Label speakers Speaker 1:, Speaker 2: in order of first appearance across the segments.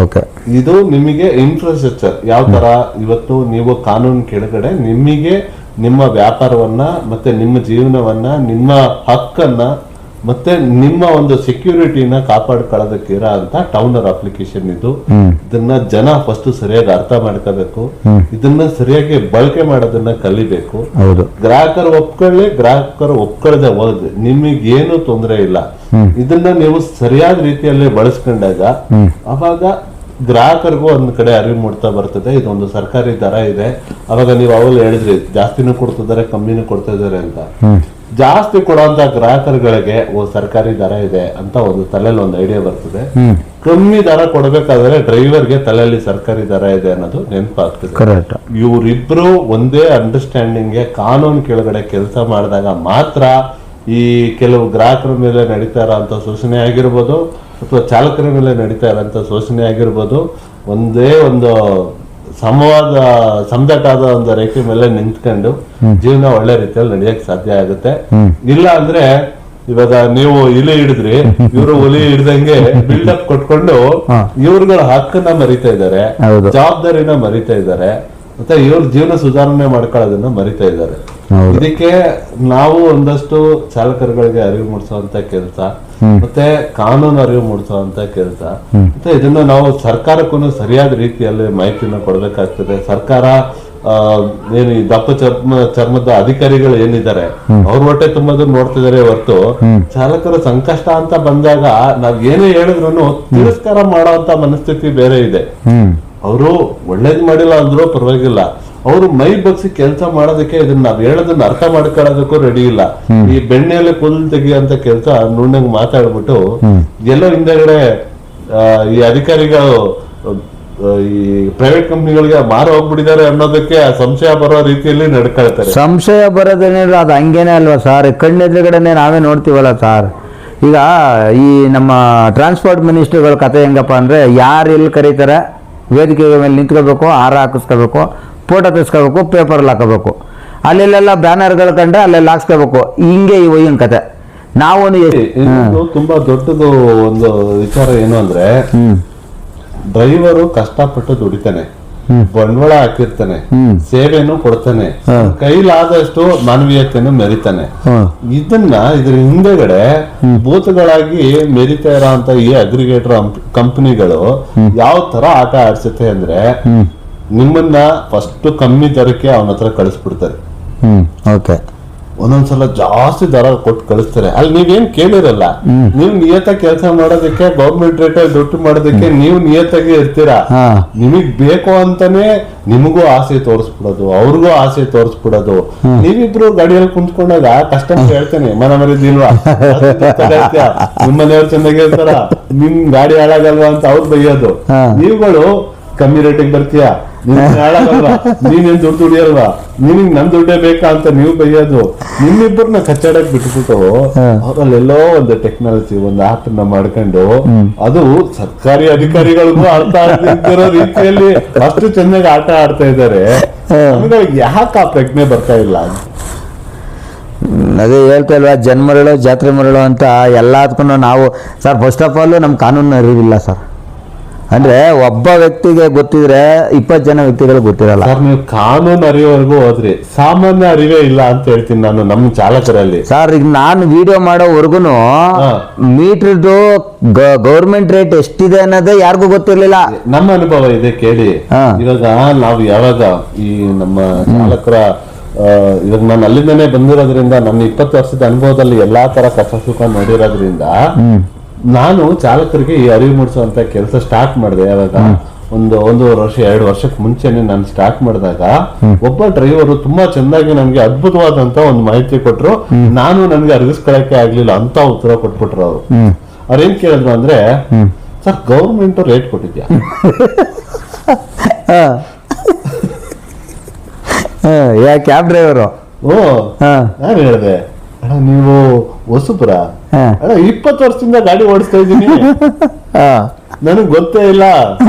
Speaker 1: Okay.
Speaker 2: ಇದು ನಿಮಗೆ infrastructure ಯಾವ ತರ ಇವತ್ತು ನೀವು ಕಾನೂನು ಕೆಳಗಡೆ ನಿಮಗೆ ನಿಮ್ಮ ವ್ಯಾಪಾರವನ್ನ ಮತ್ತೆ ನಿಮ್ಮ ಜೀವನವನ್ನ ನಿಮ್ಮ ಹಕ್ಕನ್ನ ಮತ್ತೆ ನಿಮ್ಮ ಒಂದು ಸೆಕ್ಯೂರಿಟಿನ ಕಾಪಾಡ್ಕೊಳ್ಳೋದಕ್ಕೆ ಇರೋ ಅಂತ ಟೌನರ್ ಅಪ್ಲಿಕೇಶನ್ ಇದು. ಇದನ್ನ ಜನ ಫಸ್ಟ್ ಸರಿಯಾಗಿ ಅರ್ಥ ಮಾಡ್ಕೋಬೇಕು, ಇದನ್ನ ಸರಿಯಾಗಿ ಬಳಕೆ ಮಾಡೋದನ್ನ ಕಲಿಬೇಕು. ಗ್ರಾಹಕರು ಒಪ್ಕೊಳ್ಳದೆ ಹೋದ್ರೆ ನಿಮಗೇನು ತೊಂದರೆ ಇಲ್ಲ. ಇದನ್ನ ನೀವು ಸರಿಯಾದ ರೀತಿಯಲ್ಲಿ ಬಳಸ್ಕೊಂಡಾಗ ಅವಾಗ ಗ್ರಾಹಕರಿಗೂ ಒಂದ್ ಕಡೆ ಅರಿವು ಮೂಡ್ತಾ ಬರ್ತದೆ. ಇದೊಂದು ಸರ್ಕಾರಿ ದರ ಇದೆ. ಅವಾಗ ನೀವು ಅವಾಗ ಹೇಳಿದ್ರಿ ಜಾಸ್ತಿನೂ ಕೊಡ್ತಿದ್ದಾರೆ ಕಮ್ಮಿನೂ ಕೊಡ್ತಾ ಇದಾರೆ ಅಂತ. ಜಾಸ್ತಿ ಕೊಡುವಂತ ಗ್ರಾಹಕರುಗಳಿಗೆ ಸರ್ಕಾರಿ ದರ ಇದೆ ಅಂತ ಒಂದು ತಲೆಯಲ್ಲಿ ಒಂದು ಐಡಿಯಾ ಬರ್ತದೆ. ಕಮ್ಮಿ ದರ ಕೊಡ್ಬೇಕಾದ್ರೆ ಡ್ರೈವರ್ಗೆ ತಲೆಯಲ್ಲಿ ಸರ್ಕಾರಿ ದರ ಇದೆ ಅನ್ನೋದು ನೆನಪಾಗ್ತದೆ. ಇವರಿಬ್ರು ಒಂದೇ ಅಂಡರ್ಸ್ಟ್ಯಾಂಡಿಂಗ್ ಕಾನೂನು ಕೆಳಗಡೆ ಕೆಲಸ ಮಾಡಿದಾಗ ಮಾತ್ರ ಈ ಕೆಲವು ಗ್ರಾಹಕರ ಮೇಲೆ ನಡೀತಾ ಇರೋಂಥ ಶೋಷಣೆ ಆಗಿರ್ಬೋದು ಅಥವಾ ಚಾಲಕರ ಮೇಲೆ ನಡೀತಾ ಇರೋಂಥ ಶೋಷಣೆ ಆಗಿರ್ಬೋದು ಒಂದೇ ಒಂದು ಸಮದಟ್ಟಾದ ಒಂದು ರೇಖೆ ಮೇಲೆ ನಿಂತ್ಕೊಂಡು ಜೀವನ ಒಳ್ಳೆ ರೀತಿಯಲ್ಲಿ ನಡೆಯಕ್ ಸಾಧ್ಯ ಆಗುತ್ತೆ. ಇಲ್ಲ ಅಂದ್ರೆ ಇವಾಗ ನೀವು ಇಲಿ ಹಿಡಿದ್ರಿ, ಇವರು ಹುಲಿ ಹಿಡ್ದಂಗೆ ಬಿಲ್ಡಪ್ ಕೊಟ್ಕೊಂಡು ಇವ್ರುಗಳ ಹಕ್ಕನ್ನ ಮರಿತಾ ಇದ್ದಾರೆ, ಜವಾಬ್ದಾರಿನ ಮರಿತಾ ಇದ್ದಾರೆ, ಮತ್ತೆ ಇವ್ರ ಜೀವನ ಸುಧಾರಣೆ ಮಾಡ್ಕೊಳ್ಳೋದನ್ನ ಮರಿತಾ ಇದ್ದಾರೆ. ಇದಕ್ಕೆ ನಾವು ಒಂದಷ್ಟು ಚಾಲಕರುಗಳಿಗೆ ಅರಿವು ಮೂಡಿಸುವಂತ ಕೆಲಸ ಮತ್ತೆ ಕಾನೂನು ಅರಿವು ಮೂಡಿಸುವಂತ ಕೆಲಸ ಮತ್ತೆ ಇದನ್ನ ನಾವು ಸರ್ಕಾರಕ್ಕೂ ಸರಿಯಾದ ರೀತಿಯಲ್ಲಿ ಮಾಹಿತಿನ ಕೊಡ್ಬೇಕಾಗ್ತದೆ. ಸರ್ಕಾರ ಏನು ಈ ದಪ್ಪ ಚರ್ಮದ ಅಧಿಕಾರಿಗಳು ಏನಿದ್ದಾರೆ ಅವ್ರ ಹೊಟ್ಟೆ ತುಂಬಾದ್ರು ನೋಡ್ತಿದಾರೆ ಹೊರತು ಚಾಲಕರ ಸಂಕಷ್ಟ ಅಂತ ಬಂದಾಗ ನಾವ್ ಏನೇ ಹೇಳಿದ್ರು ತಿರಸ್ಕಾರ ಮಾಡುವಂತ ಮನಸ್ಥಿತಿ ಬೇರೆ ಇದೆ. ಅವರು ಒಳ್ಳೇದ್ ಮಾಡಿಲ್ಲ ಅಂದ್ರೂ ಪರವಾಗಿಲ್ಲ, ಅವರು ಮೈ ಬಗ್ಸಿ ಕೆಲಸ ಮಾಡೋದಕ್ಕೆ ಇದನ್ನ ನಾವ್ ಹೇಳೋದನ್ನ ಅರ್ಥ ಮಾಡ್ಕೊಳ್ಳೋದಕ್ಕೂ ರೆಡಿ ಇಲ್ಲ. ಈ ಬೆಣ್ಣೆಯಲ್ಲಿ ಕೂದಲು ತೆಗಿಯುವಂತ ಕೆಲಸ ನುಣ್ಣಂಗ್ ಮಾತಾಡ್ಬಿಟ್ಟು ಎಲ್ಲೋ ಹಿಂದೆಗಡೆ ಈ ಅಧಿಕಾರಿಗಳು ಈ ಪ್ರೈವೇಟ್ ಕಂಪ್ನಿಗಳಿಗೆ ಮಾರು ಹೋಗ್ಬಿಟ್ಟಿದ್ದಾರೆ ಅನ್ನೋದಕ್ಕೆ ಸಂಶಯ ಬರೋ ರೀತಿಯಲ್ಲಿ ನಡ್ಕೊಳ್ತಾರೆ.
Speaker 1: ಸಂಶಯ ಬರೋದೇನಿಲ್ಲ, ಅದು ಹಂಗೇನೆ ಅಲ್ವಾ ಸರ್, ಕಣ್ಣೆದುರುಗಡೆನೆ ನಾವೇ ನೋಡ್ತೀವಲ್ಲ ಸರ್. ಈಗ ಈ ನಮ್ಮ ಟ್ರಾನ್ಸ್ಪೋರ್ಟ್ ಮಿನಿಸ್ಟರ್ಗಳ ಕತೆ ಹೆಂಗಪ್ಪ ಅಂದ್ರೆ, ಯಾರು ಎಲ್ಲಿ ಕರೀತಾರೆ ವೇದಿಕೆ ಮೇಲೆ ನಿಂತ್ಕೋಬೇಕು, ಹಾರ ಹಾಕಿಸ್ಕೋಬೇಕು, ಫೋಟೋ ತೆಗೆಸ್ಕೋಬೇಕು, ಪೇಪರಲ್ಲಿ ಹಾಕೋಬೇಕು, ಅಲ್ಲೆಲ್ಲ ಬ್ಯಾನರ್ಗಳು ಕಂಡ್ರೆ ಅಲ್ಲೆಲ್ಲ ಹಾಕ್ಸ್ಕೋಬೇಕು. ಹಿಂಗೆ ಇವಾಗಿನ ಕತೆ. ನಾವು
Speaker 2: ತುಂಬಾ ದೊಡ್ಡದು ಒಂದು ವಿಚಾರ ಏನು ಅಂದ್ರೆ, ಡ್ರೈವರು ಕಷ್ಟಪಟ್ಟು ದುಡಿತಾನೆ, ಬಂಡವಾಳ ಹಾಕಿರ್ತಾನೆ, ಸೇವೆನೂ ಕೊಡ್ತಾನೆ, ಕೈಲಾದಷ್ಟು ಮಾನವೀಯತೆಯನ್ನು ಮೆರಿತಾನೆ. ಇದ್ರ ಹಿಂದೆಗಡೆ ಭೂತಗಳಾಗಿ ಮೆರಿತಾ ಇರೋಂತ ಈ ಅಗ್ರಿಗೇಟರ್ ಕಂಪನಿಗಳು ಯಾವ ತರ ಆಟ ಆಡ್ಸುತ್ತೆ ಅಂದ್ರೆ, ನಿಮ್ಮನ್ನ ಫಸ್ಟ್ ಕಮ್ಮಿ ದರಕ್ಕೆ ಅವನ ಹತ್ರ ಕಳಿಸ್ಬಿಡ್ತಾರೆ. ಒಂದೊಂದ್ಸಲ ಜಾಸ್ತಿ ದರ ಕೊಟ್ಟು ಕಳಿಸ್ತಾರೆ. ಅಲ್ಲಿ ನೀವೇನ್ ಕೇಳಿರಲ್ಲ, ನೀವು ನಿಯತ್ತಾಗಿ ಕೆಲಸ ಮಾಡೋದಕ್ಕೆ ಗೌರ್ಮೆಂಟ್ ರೇಟ್ ಅಲ್ಲಿ ದುಡ್ಡು ಮಾಡೋದಕ್ಕೆ ನೀವು ನಿಯತ್ತಾಗಿ ಇರ್ತೀರಾ. ನಿಮಗ್ ಬೇಕು ಅಂತಾನೆ ನಿಮಗೂ ಆಸೆ ತೋರಿಸ್ಬಿಡೋದು, ಅವ್ರಿಗೂ ಆಸೆ ತೋರಿಸ್ಬಿಡೋದು. ನೀವಿಬ್ರು ಗಾಡಿಯಲ್ಲಿ ಕುಂತ್ಕೊಂಡಾಗ ಕಸ್ಟಮರ್ ಹೇಳ್ತೇನೆ ಮನ ಮರಿದಿಲ್ವಾ, ನಿಮ್ಮ ಮನೆಯವ್ರು ಚೆನ್ನಾಗಿ ಇರ್ತಾರ, ನಿಮ್ ಗಾಡಿ ಹಾಳಾಗಲ್ವಾ ಅಂತ ಅವ್ರು ಬೈಯೋದು. ನೀವುಗಳು ಕಮ್ಮಿ ರೇಟಿಗೆ ಬರ್ತೀಯಾ, ನೀನೇನ್ ದುಡ್ಡು ದುಡಿಯಲ್ವಾ, ನಿನಗ್ ನನ್ ದುಡ್ಡೇ ಬೇಕಾ ಅಂತ ನೀವು ಬೈಯೋದು. ನಿಮ್ಮಿಬ್ಬರನ್ನ ಕಚ್ಚಾಡಕ್ ಬಿಟ್ಬಿಟ್ಟು ಅವರಲ್ಲೆಲ್ಲೋ ಒಂದು ಟೆಕ್ನಾಲಜಿ ಒಂದು ಆಪ್ ನ ಮಾಡ್ಕೊಂಡು ಅದು ಸರ್ಕಾರಿ ಅಧಿಕಾರಿಗಳಿಗೂ ಅರ್ಥ ಆಗ್ತಿರೋ ರೀತಿಯಲ್ಲಿ ಅಷ್ಟು ಚೆನ್ನಾಗಿ ಆಟ ಆಡ್ತಾ ಇದ್ದಾರೆ. ಯಾಕೆ ಆ ಪ್ರಜ್ಞೆ ಬರ್ತಾ ಇಲ್ಲ?
Speaker 1: ಅದೇ ಹೇಳ್ತಾ ಇಲ್ವಾ, ಜನ್ಮರಳು ಜಾತ್ರೆ ಮರಳು ಅಂತ ಎಲ್ಲದಕ್ಕೂ ನಾವು ಸರ್ ಫಸ್ಟ್ ಆಫ್ ಆಲ್ ನಮ್ ಕಾನೂನು ಅರಿವಿಲ್ಲ ಸರ್. ಅಂದ್ರೆ ಒಬ್ಬ ವ್ಯಕ್ತಿಗೆ ಗೊತ್ತಿದ್ರೆ 20 ಜನ ವ್ಯಕ್ತಿಗಳು ಗೊತ್ತಿರಲ್ಲ
Speaker 2: ಸರ್. ನೀವು ಕಾನೂನು ಅರಿವರೆಗೂ ಹೋದ್ರಿ, ಸಾಮಾನ್ಯ ಅರಿವೇ ಇಲ್ಲ ಅಂತ ಹೇಳ್ತೀನಿ ನಾನು ನಮ್ಮ ಚಾಲಕರಲ್ಲಿ
Speaker 1: ಸರ್. ಈಗ ನಾನು ವಿಡಿಯೋ ಮಾಡೋವರೆಗೂ ಮೀಟರ್ದು ಗೌರ್ಮೆಂಟ್ ರೇಟ್ ಎಷ್ಟಿದೆ ಅನ್ನೋದೇ ಯಾರಿಗೂ ಗೊತ್ತಿರ್ಲಿಲ್ಲ.
Speaker 2: ನಮ್ಮ ಅನುಭವ ಇದೆ ಕೇಳಿ. ಇವಾಗ ನಾವು ಯಾವಾಗ ಈ ನಮ್ಮ ಚಾಲಕರ ಇವಾಗ ನಾನು ಅಲ್ಲಿಂದನೇ ಬಂದಿರೋದ್ರಿಂದ ನನ್ನ 20 ವರ್ಷದ ಅನುಭವದಲ್ಲಿ ಎಲ್ಲಾ ತರ ಕಷ್ಟ ಸುಖ ನೋಡಿರೋದ್ರಿಂದ ನಾನು ಚಾಲಕರಿಗೆ ಈ ಅರಿವು ಮೂಡಿಸುವಂತ ಕೆಲಸ ಸ್ಟಾರ್ಟ್ ಮಾಡಿದೆ. ಯಾವಾಗ ಒಂದೂವರೆ ವರ್ಷ 2 ವರ್ಷಕ್ಕೆ ಮುಂಚೆನೆ ನಾನು ಸ್ಟಾರ್ಟ್ ಮಾಡಿದಾಗ ಒಬ್ಬ ಡ್ರೈವರು ತುಂಬಾ ಚೆನ್ನಾಗಿ ನನ್ಗೆ ಅದ್ಭುತವಾದಂತ ಒಂದು ಮಾಹಿತಿ ಕೊಟ್ರು. ನಾನು ನನ್ಗೆ ಅರ್ಗಿಸ್ಕೊಳಕ್ಕೆ ಆಗ್ಲಿಲ್ಲ ಅಂತ ಉತ್ತರ ಕೊಟ್ಬಿಟ್ರು ಅವರು. ಅವ್ರೇನ್ ಕೇಳಿದ್ರು ಅಂದ್ರೆ, ಸರ್ ಗೌರ್ಮೆಂಟ್ ರೇಟ್ ಕೊಟ್ಟಿದ್ಯಾ?
Speaker 1: ಕ್ಯಾಬ್ ಡ್ರೈವರು
Speaker 2: ನಾನು ಹೇಳಿದೆ, ನೀವು ಹೊಸಬ್ರ? 20 ವರ್ಷದಿಂದ ಗಾಡಿ ಓಡಿಸ್ತಾ ಇದ್ದೀನಿ, ನನಗ್ ಗೊತ್ತೇ ಇಲ್ಲ,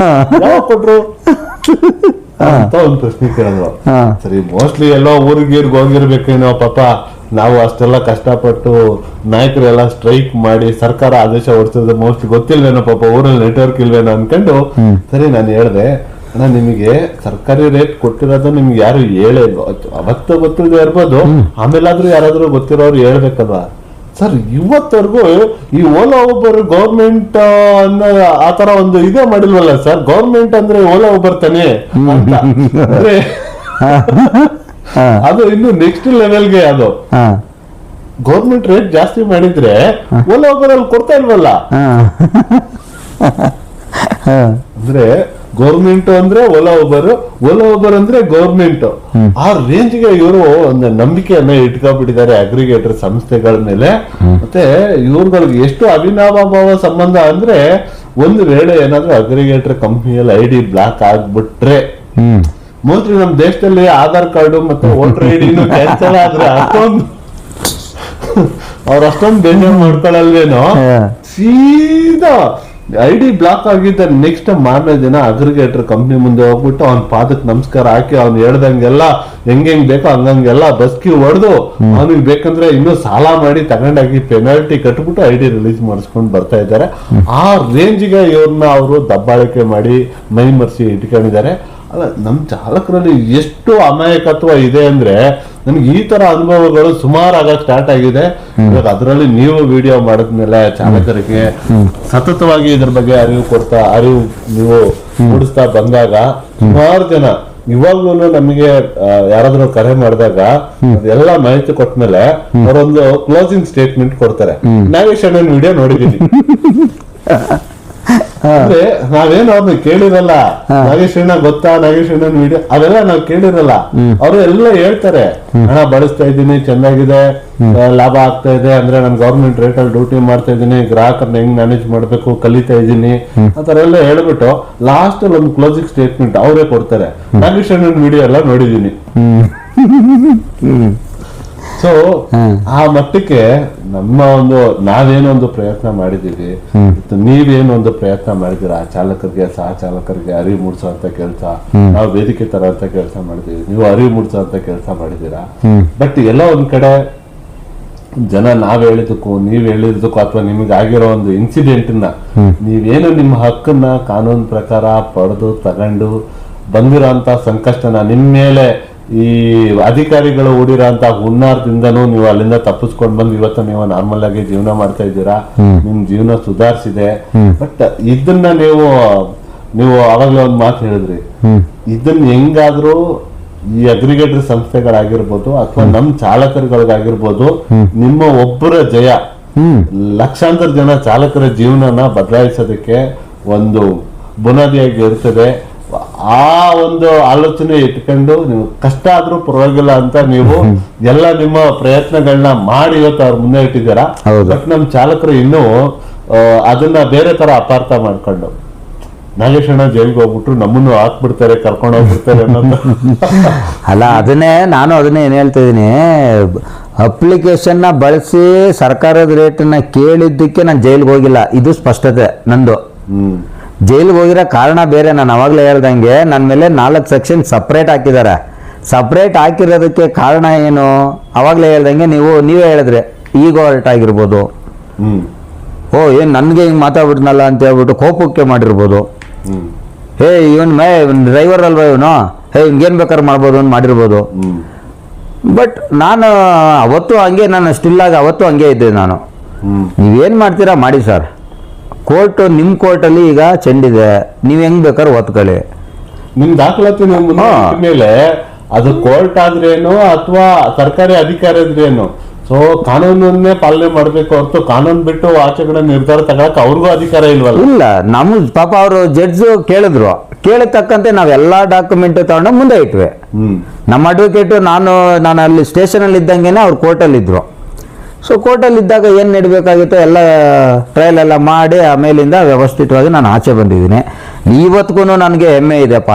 Speaker 2: ಯಾವಾಗ ಕೊಟ್ರು ಅಂತ ಒಂದು ಪ್ರಶ್ನೆ ಕೇಳಿದ್ರು. ಸರಿ, ಮೋಸ್ಟ್ಲಿ ಎಲ್ಲೋ ಊರಿಗೆ ಹೋಗಿರ್ಬೇಕೇನೋ ಪಾಪ, ನಾವು ಅಷ್ಟೆಲ್ಲ ಕಷ್ಟಪಟ್ಟು ನಾಯಕರೆಲ್ಲ ಸ್ಟ್ರೈಕ್ ಮಾಡಿ ಸರ್ಕಾರ ಆದೇಶ ಹೊರಡಿಸಿದ್ರೆ ಮೋಸ್ಟ್ಲಿ ಗೊತ್ತಿಲ್ವೇನೋ ಪಾಪ ಊರಲ್ಲಿ ನೆಟ್ವರ್ಕ್ ಇಲ್ವೇನೋ ಅನ್ಕೊಂಡು ಸರಿ ನಾನು ಹೇಳ್ದೆ ಅಣ್ಣ ನಿಮಗೆ ಸರ್ಕಾರಿ ರೇಟ್ ಕೊಟ್ಟಿರೋದು ನಿಮ್ಗೆ ಯಾರು ಹೇಳೇ ಅವತ್ತು ಗೊತ್ತಿಲ್ಲದೆ ಇರ್ಬೋದು, ಆಮೇಲಾದ್ರೂ ಯಾರಾದ್ರೂ ಗೊತ್ತಿರೋರು ಹೇಳ್ಬೇಕಲ್ವಾ. ಸರ್ ಇವತ್ತವರೆಗೂ ಈ ಓಲಾ ಊಬರ್ ಗೌರ್ಮೆಂಟ್ ಅನ್ನೋ ಆತರ ಒಂದು ಇದೇ ಮಾಡಿಲ್ವಲ್ಲ ಸರ್. ಗೌರ್ಮೆಂಟ್ ಅಂದ್ರೆ ಓಲಾ ಊಬರ್ ತಾನೇ ಅಂತ. ಅಂದ್ರೆ ಅದು ಇನ್ನು ನೆಕ್ಸ್ಟ್ ಲೆವೆಲ್ಗೆ ಅದು ಗೌರ್ಮೆಂಟ್ ರೇಟ್ ಜಾಸ್ತಿ ಮಾಡಿದ್ರೆ ಓಲಾ ಊಬರ್ ಅಲ್ಲಿ ಕೊಡ್ತಾ ಇಲ್ವಲ್ಲ. ಅಂದ್ರೆ ಗೌರ್ಮೆಂಟ್ ಅಂದ್ರೆ ಓಲಾ ಊಬರ್ ಅಂದ್ರೆ ಗೌರ್ಮೆಂಟ್. ಆ ರೇಂಜ್ಗೆ ಇವರು ಒಂದು ನಂಬಿಕೆಯನ್ನ ಇಟ್ಕೊಂಡ್ಬಿಟ್ಟಿದ್ದಾರೆ ಅಗ್ರಿಗೇಟರ್ ಸಂಸ್ಥೆಗಳ ಮೇಲೆ. ಮತ್ತೆ ಇವ್ರುಗಳಿಗೆ ಎಷ್ಟು ಅವಿನಾಭಾವ ಸಂಬಂಧ ಅಂದ್ರೆ, ಒಂದು ವೇಳೆ ಏನಾದ್ರೂ ಅಗ್ರಿಗೇಟರ್ ಕಂಪ್ನಿಯಲ್ಲಿ ID ಬ್ಲಾಕ್ ಆಗ್ಬಿಟ್ರೆ ಮೋಸ್ಟ್ಲಿ ನಮ್ ದೇಶದಲ್ಲಿ ಆಧಾರ್ ಕಾರ್ಡು ಮತ್ತೆ ವೋಟರ್ ಐಡಿನೂ ಕ್ಯಾನ್ಸಲ್ ಆದ್ರೆ ಅವ್ರ ಅಷ್ಟೊಂದು ಬೇಜಾರು ಮಾಡ್ಕೊಳಲ್ವೇನೋ. ಸೀದಾ ID ಬ್ಲಾಕ್ ಆಗಿದ್ದ ನೆಕ್ಸ್ಟ್ ಮಾರನೇ ದಿನ ಅಗ್ರಿಗೇಟರ್ ಕಂಪ್ನಿ ಮುಂದೆ ಹೋಗ್ಬಿಟ್ಟು ಅವ್ನ ಪಾದಕ್ಕೆ ನಮಸ್ಕಾರ ಹಾಕಿ ಅವ್ನು ಹೇಳ್ದಂಗೆಲ್ಲ ಹೆಂಗ್ ಬೇಕೋ ಹಂಗಂಗೆಲ್ಲ ಬಸ್ಕಿ ಹೊಡೆದು ಅವನಿಗೆ ಬೇಕಂದ್ರೆ ಇನ್ನೂ ಸಾಲ ಮಾಡಿ ತಗೊಂಡಾಗಿ ಪೆನಾಲ್ಟಿ ಕಟ್ಬಿಟ್ಟು ID ರಿಲೀಸ್ ಮಾಡಿಸ್ಕೊಂಡು ಬರ್ತಾ ಇದ್ದಾರೆ. ಆ ರೇಂಜ್ಗೆ ಇವ್ರನ್ನ ಅವರು ದಬ್ಬಾಳಿಕೆ ಮಾಡಿ ಮೈ ಮರ್ಸಿ ಇಟ್ಕೊಂಡಿದ್ದಾರೆ. ಅಲ್ಲ, ನಮ್ ಚಾಲಕರಲ್ಲಿ ಎಷ್ಟು ಅಮಾಯಕತ್ವ ಇದೆ ಅಂದ್ರೆ ನನ್ಗೆ ಈ ತರ ಅನುಭವಗಳು ಸುಮಾರು ಆಗಕ್ ಸ್ಟಾರ್ಟ್ ಆಗಿದೆ. ಇವಾಗ ಅದರಲ್ಲಿ ನೀವು ವಿಡಿಯೋ ಮಾಡಿದ್ಮೇಲೆ ಚಾಲಕರಿಗೆ ಸತತವಾಗಿ ಇದ್ರ ಬಗ್ಗೆ ಅರಿವು ನೀವು ಮೂಡಿಸ್ತಾ ಬಂದಾಗ ಸುಮಾರು ಜನ ಇವಾಗ್ಲೂ ನಮಗೆ ಯಾರಾದ್ರೂ ಕರೆ ಮಾಡಿದಾಗ ಅದೆಲ್ಲ ಮಾಹಿತಿ ಕೊಟ್ಮೇಲೆ ಅವರೊಂದು ಕ್ಲೋಸಿಂಗ್ ಸ್ಟೇಟ್ಮೆಂಟ್ ಕೊಡ್ತಾರೆ. ನಾಗೇಶ್ ಅಣ್ಣನ ವಿಡಿಯೋ ನೋಡಿದೀನಿ ಅಂದ್ರೆ ನಾವೇನು ಅವ್ರನ್ನ ಕೇಳಿರಲ್ಲ. ನಾಗೇಶ್ ಅಣ್ಣ ಗೊತ್ತಾ, ನಾಗೇಶ್ ಅಣ್ಣನ ವಿಡಿಯೋ ಅವೆಲ್ಲ ನಾವ್ ಕೇಳಿರಲ್ಲ. ಅವರು ಎಲ್ಲ ಹೇಳ್ತಾರೆ, ಹಣ ಬಳಸ್ತಾ ಇದ್ದೀನಿ, ಚೆನ್ನಾಗಿದೆ, ಲಾಭ ಆಗ್ತಾ ಇದೆ, ಅಂದ್ರೆ ನಾನು ಗವರ್ಮೆಂಟ್ ರೇಟ್ ಅಲ್ಲಿ ಡ್ಯೂಟಿ ಮಾಡ್ತಾ ಇದ್ದೀನಿ, ಗ್ರಾಹಕರನ್ನ ಹೆಂಗ್ ಮ್ಯಾನೇಜ್ ಮಾಡ್ಬೇಕು ಕಲಿತಾ ಇದ್ದೀನಿ, ಆತರ ಎಲ್ಲ ಹೇಳ್ಬಿಟ್ಟು ಲಾಸ್ಟ್ ಅಲ್ಲಿ ಒಂದು ಕ್ಲೋಸಿಂಗ್ ಸ್ಟೇಟ್ಮೆಂಟ್ ಅವರೇ ಕೊಡ್ತಾರೆ. ನಾಗೇಶ್ ಅಣ್ಣನ ವಿಡಿಯೋ ಎಲ್ಲ ನೋಡಿದೀನಿ. ಸೊ ಆ ಮಟ್ಟಕ್ಕೆ ನಮ್ಮ ನಾವೇನೊಂದು ಪ್ರಯತ್ನ ಮಾಡಿದೀವಿ, ನೀವೇನೊಂದು ಪ್ರಯತ್ನ ಮಾಡಿದೀರಾ ಚಾಲಕರಿಗೆ ಸಹ ಚಾಲಕರಿಗೆ ಅರಿವು ಮೂಡಿಸುವಂತ ಕೆಲಸ, ನಾವು ವೇದಿಕೆ ತರಂತ ಕೆಲಸ ಮಾಡಿದೀವಿ, ನೀವು ಅರಿವು ಮೂಡಿಸುವಂತ ಕೆಲಸ ಮಾಡಿದೀರಾ. ಬಟ್ ಎಲ್ಲ ಒಂದ್ ಕಡೆ ಜನ ನಾವ್ ಹೇಳಿದಕ್ಕೂ ನೀವ್ ಹೇಳಿದಕ್ಕೂ ಅಥವಾ ನಿಮ್ಗೆ ಆಗಿರೋ ಒಂದು ಇನ್ಸಿಡೆಂಟ್ ನ ನೀವೇನು ನಿಮ್ಮ ಹಕ್ಕನ್ನ ಕಾನೂನು ಪ್ರಕಾರ ಪಡೆದು ತಗೊಂಡು ಬಂದಿರೋ ಅಂತ ಸಂಕಷ್ಟನ ನಿಮ್ ಮೇಲೆ ಈ ಅಧಿಕಾರಿಗಳು ಹೂಡಿರೋಂತ ಹುನ್ನಾರದಿಂದನೂ ನೀವು ಅಲ್ಲಿಂದ ತಪ್ಪಿಸ್ಕೊಂಡ್ ಬಂದು ಇವತ್ತು ನೀವು ನಾರ್ಮಲ್ ಆಗಿ ಜೀವನ ಮಾಡ್ತಾ ಇದ್ದೀರಾ, ನಿಮ್ ಜೀವನ ಸುಧಾರಿಸಿದೆ. ಬಟ್ ಇದನ್ನ ನೀವು ಅವಾಗಲೇ ಒಂದ್ ಮಾತು ಹೇಳಿದ್ರಿ, ಇದನ್ನ ಹೆಂಗಾದ್ರೂ ಈ ಅಗ್ರಿಗೇಟರ್ ಸಂಸ್ಥೆಗಳಾಗಿರ್ಬೋದು ಅಥವಾ ನಮ್ ಚಾಲಕರುಗಳಿಗಾಗಿರ್ಬೋದು ನಿಮ್ಮ ಒಬ್ಬರ ಜಯ ಲಕ್ಷಾಂತರ ಜನ ಚಾಲಕರ ಜೀವನನ ಬದಲಾಯಿಸೋದಕ್ಕೆ ಒಂದು ಬುನಾದಿಯಾಗಿ ಇರ್ತದೆ. ಆ ಒಂದು ಆಲೋಚನೆ ಇಟ್ಕೊಂಡು ನೀವು ಕಷ್ಟ ಆದ್ರೂ ಪರವಾಗಿಲ್ಲ ಅಂತ ನೀವು ಎಲ್ಲ ನಿಮ್ಮ ಪ್ರಯತ್ನಗಳನ್ನ ಮಾಡಿ ಇವತ್ತು ಅವ್ರ ಮುಂದೆ ಇಟ್ಟಿದ್ದೀರಾ. ಬಟ್ ನಮ್ ಚಾಲಕರು ಇನ್ನೂ ಅದನ್ನ ಬೇರೆ ತರ ಅಪಾರ್ಥ ಮಾಡ್ಕೊಂಡು ನಾಗೇಶ್ ಅಣ್ಣ ಜೈಲ್ಗೆ ಹೋಗ್ಬಿಟ್ರು ನಮ್ಮನ್ನು ಹಾಕ್ಬಿಡ್ತಾರೆ, ಕರ್ಕೊಂಡು ಹೋಗ್ಬಿಡ್ತಾರೆ ಅನ್ನೋದು.
Speaker 1: ಅಲ್ಲ, ಅದನ್ನೇ ಏನ್ ಹೇಳ್ತಾ ಇದೀನಿ, ಅಪ್ಲಿಕೇಶನ್ ನ ಬಳಸಿ ಸರ್ಕಾರದ ರೇಟನ್ನ ಕೇಳಿದ್ದಕ್ಕೆ ನಾನು ಜೈಲ್ಗೆ ಹೋಗಿಲ್ಲ, ಇದು ಸ್ಪಷ್ಟತೆ ನಂದು. ಜೈಲ್ಗೆ ಹೋಗಿರೋ ಕಾರಣ ಬೇರೆ. ನಾನು ಅವಾಗಲೇ ಹೇಳ್ದಂಗೆ ನನ್ನ ಮೇಲೆ 4 ಸೆಕ್ಷನ್ ಸಪ್ರೇಟ್ ಹಾಕಿದ್ದಾರೆ. ಸಪ್ರೇಟ್ ಹಾಕಿರೋದಕ್ಕೆ ಕಾರಣ ಏನು ಅವಾಗಲೇ ಹೇಳ್ದಂಗೆ ನೀವೇ ಹೇಳಿದ್ರೆ ಈಗೋ ಹರ್ಟ್ ಆಗಿರ್ಬೋದು, ಏನ್ ನನ್ಗೆ ಹಿಂಗ್ ಮಾತಾಡ್ಬಿಟ್ನಲ್ಲ ಅಂತ ಹೇಳ್ಬಿಟ್ಟು ಕೋಪಕ್ಕೆ ಮಾಡಿರ್ಬೋದು, ಇವನ್ ಡ್ರೈವರ್ ಅಲ್ವಾ ಇವನು, ಹಿಂಗೇನ್ ಬೇಕಾದ್ರೆ ಮಾಡ್ಬೋದು ಅಂತ ಮಾಡಿರ್ಬೋದು. ಬಟ್ ನಾನು ಅವತ್ತು ಹಂಗೆ, ನಾನು ಸ್ಟಿಲ್ ಆಗಿ ಅವತ್ತು ಹಂಗೆ ಇದ್ದೆ ನಾನು. ನೀವೇನ್ ಮಾಡ್ತೀರಾ ಮಾಡಿ ಸರ್, ಕೋರ್ಟ್ ನಿಮ್ಮ ಕೋರ್ಟಲ್ಲಿ ಈಗ ಚೆಂಡಿದೆ, ನೀವ್ ಹೆಂಗ್ ಬೇಕಾದ್ರೆ ಒತ್ಕೊಳ್ಳಿ.
Speaker 2: ನಿಮ್ ದಾಖಲಾತಿ ಮೇಲೆ ಅದು ಕೋರ್ಟ್ ಆದ್ರೇನು ಅಥವಾ ಸರ್ಕಾರಿ ಅಧಿಕಾರಿ ಆದ್ರೇನು, ಸೊ ಕಾನೂನನ್ನೇ ಪಾಲನೆ ಮಾಡ್ಬೇಕು ಹೊರತು ಕಾನೂನು ಬಿಟ್ಟು ಆಚೆಗಡೆ ನಿರ್ಧಾರ ತಗೊಳಕ್ ಅವ್ರಿಗೂ ಅಧಿಕಾರ ಇಲ್ವಲ್ಲ.
Speaker 1: ಇಲ್ಲ, ನಮ್ ಪಾಪ ಅವರು ಜಡ್ಜ್ ಕೇಳಿದ್ರು, ಕೇಳಿದ ತಕ್ಕಂತೆ ನಾವೆಲ್ಲಾ ಡಾಕ್ಯುಮೆಂಟ್ ತಗೊಂಡು ಮುಂದೆ ಇಟ್ವಿ. ನಮ್ಮ ಅಡ್ವೊಕೇಟ್ ನಾನು ಅಲ್ಲಿ ಸ್ಟೇಷನ್ ಅಲ್ಲಿ ಇದ್ದಂಗೆನೆ ಅವ್ರು ಕೋರ್ಟಲ್ಲಿ ಇದ್ರು. ಸೊ ಕೋರ್ಟಲ್ಲಿ ಇದ್ದಾಗ ಏನು ನಡೀಬೇಕಾಗಿತ್ತು ಎಲ್ಲ ಟ್ರಯಲ್ ಎಲ್ಲ ಮಾಡಿ ಆಮೇಲಿಂದ ವ್ಯವಸ್ಥಿತವಾಗಿ ನಾನು ಆಚೆ ಬಂದಿದ್ದೀನಿ. ಇವತ್ತಿಗೂ ನನಗೆ ಹೆಮ್ಮೆ ಇದೆಪ್ಪ.